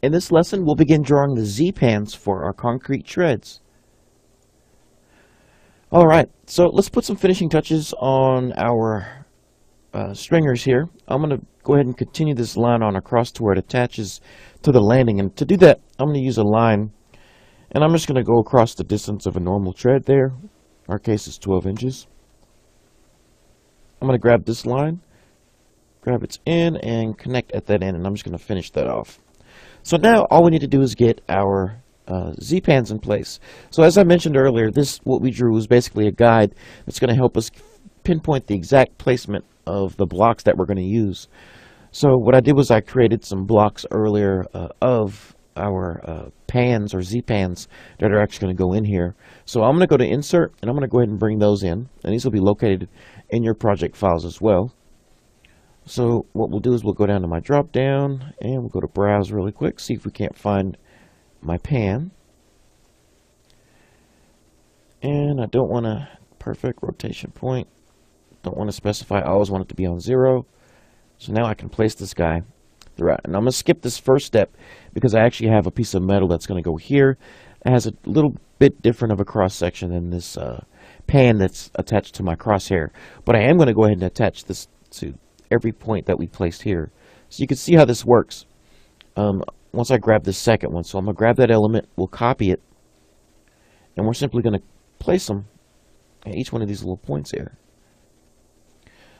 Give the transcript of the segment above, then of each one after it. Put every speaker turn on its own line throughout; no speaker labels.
In this lesson, we'll begin drawing the Z-pans for our concrete treads. Alright, so let's put some finishing touches on our stringers here. I'm going to go ahead and continue this line on across to where it attaches to the landing. And to do that, I'm going to use a line, and I'm just going to go across the distance of a normal tread there. In our case, it's 12 inches. I'm going to grab this line, grab its end, and connect at that end, and I'm just going to finish that off. So now all we need to do is get our Z-pans in place. So as I mentioned earlier, what we drew was basically a guide that's going to help us pinpoint the exact placement of the blocks that we're going to use. So what I did was I created some blocks earlier of our pans or Z-pans that are actually going to go in here. So I'm going to go to Insert, and I'm going to go ahead and bring those in. And these will be located in your project files as well. So what we'll do is we'll go down to my drop down, and we'll go to Browse really quick, see if we can't find my pan. And I don't want a perfect rotation point. Don't want to specify, I always want it to be on 0. So now I can place this guy throughout. And I'm going to skip this first step because I actually have a piece of metal that's going to go here. It has a little bit different of a cross section than this pan that's attached to my crosshair. But I am going to go ahead and attach this to every point that we placed here. So you can see how this works once I grab this second one. So I'm going to grab that element, we'll copy it, and we're simply going to place them at each one of these little points here.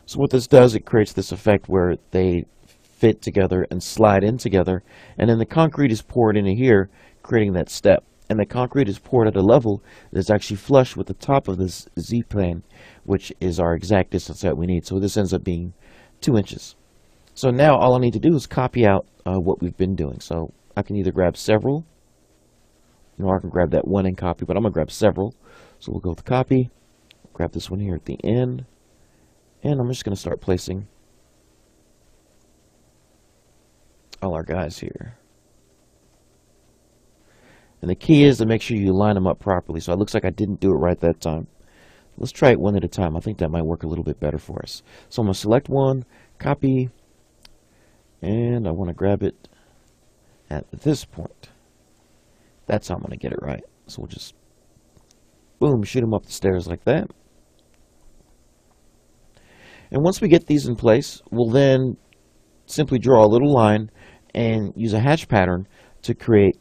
So what this does, it creates this effect where they fit together and slide in together, and then the concrete is poured into here, creating that step. And the concrete is poured at a level that is actually flush with the top of this Z-plan, which is our exact distance that we need. So this ends up being 2 inches. So now all I need to do is copy out what we've been doing. So I can either grab several, or I can grab that one and copy, but I'm going to grab several. So we'll go with copy, grab this one here at the end, and I'm just going to start placing all our guys here. And the key is to make sure you line them up properly. So it looks like I didn't do it right that time. Let's try it one at a time. I think that might work a little bit better for us. So I'm going to select one, copy, and I want to grab it at this point. That's how I'm going to get it right. So we'll just, boom, shoot them up the stairs like that. And once we get these in place, we'll then simply draw a little line and use a hatch pattern to create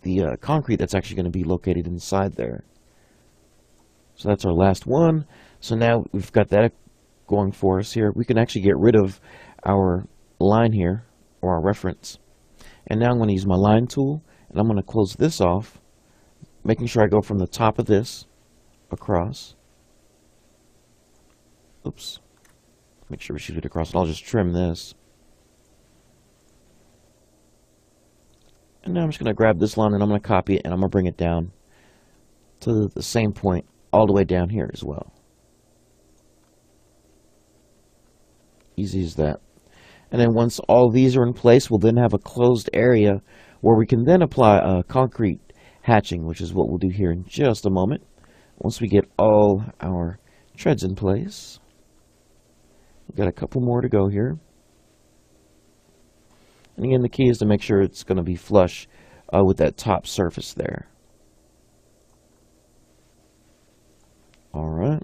the concrete that's actually going to be located inside there. So that's our last one. So now we've got that going for us here. We can actually get rid of our line here, or our reference. And now I'm going to use my line tool, and I'm going to close this off, making sure I go from the top of this across. Oops. Make sure we shoot it across, and I'll just trim this. And now I'm just going to grab this line, and I'm going to copy it, and I'm going to bring it down to the same point all the way down here as well. Easy as that. And then once all these are in place, we'll then have a closed area where we can then apply concrete hatching, which is what we'll do here in just a moment. Once we get all our treads in place. We've got a couple more to go here. And again, the key is to make sure it's going to be flush with that top surface there. Alright.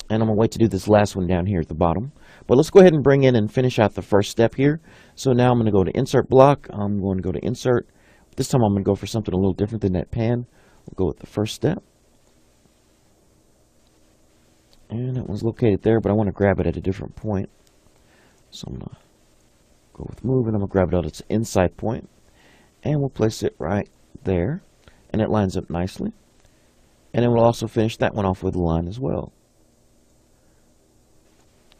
And I'm going to wait to do this last one down here at the bottom. But let's go ahead and bring in and finish out the first step here. So now I'm going to go to Insert Block. I'm going to go to Insert. This time I'm going to go for something a little different than that pan. We'll go with the first step. And that one's located there, but I want to grab it at a different point. So I'm going to go with Move, and I'm going to grab it at its inside point. And we'll place it right there. And it lines up nicely. And then we'll also finish that one off with a line as well.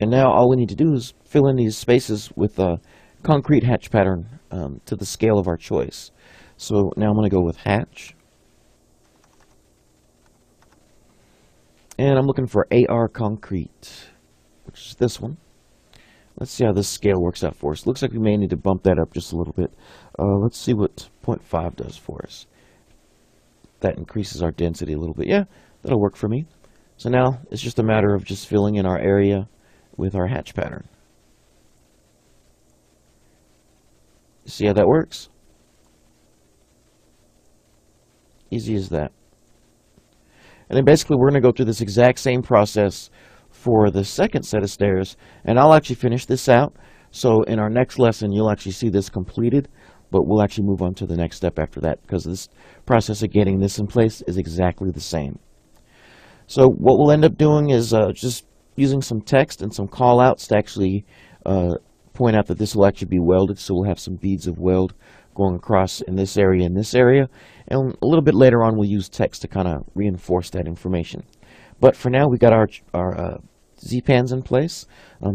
And now all we need to do is fill in these spaces with a concrete hatch pattern to the scale of our choice. So now I'm going to go with Hatch. And I'm looking for AR Concrete, which is this one. Let's see how this scale works out for us. Looks like we may need to bump that up just a little bit. Let's see what 0.5 does for us. That increases our density a little bit. Yeah, that'll work for me. So now it's just a matter of just filling in our area with our hatch pattern. See how that works? Easy as that. And then basically we're going to go through this exact same process for the second set of stairs, and I'll actually finish this out. So in our next lesson, you'll actually see this completed, but we'll actually move on to the next step after that, because this process of getting this in place is exactly the same. So what we'll end up doing is just using some text and some call-outs to actually point out that this will actually be welded. So we'll have some beads of weld going across in this area and this area. And a little bit later on, we'll use text to kind of reinforce that information. But for now, we got our Z-pans in place,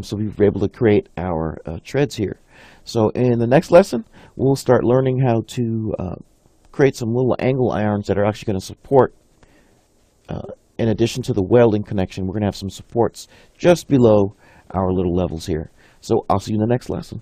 so we were able to create our treads here. So in the next lesson, we'll start learning how to create some little angle irons that are actually going to support, in addition to the welding connection, we're going to have some supports just below our little levels here. So I'll see you in the next lesson.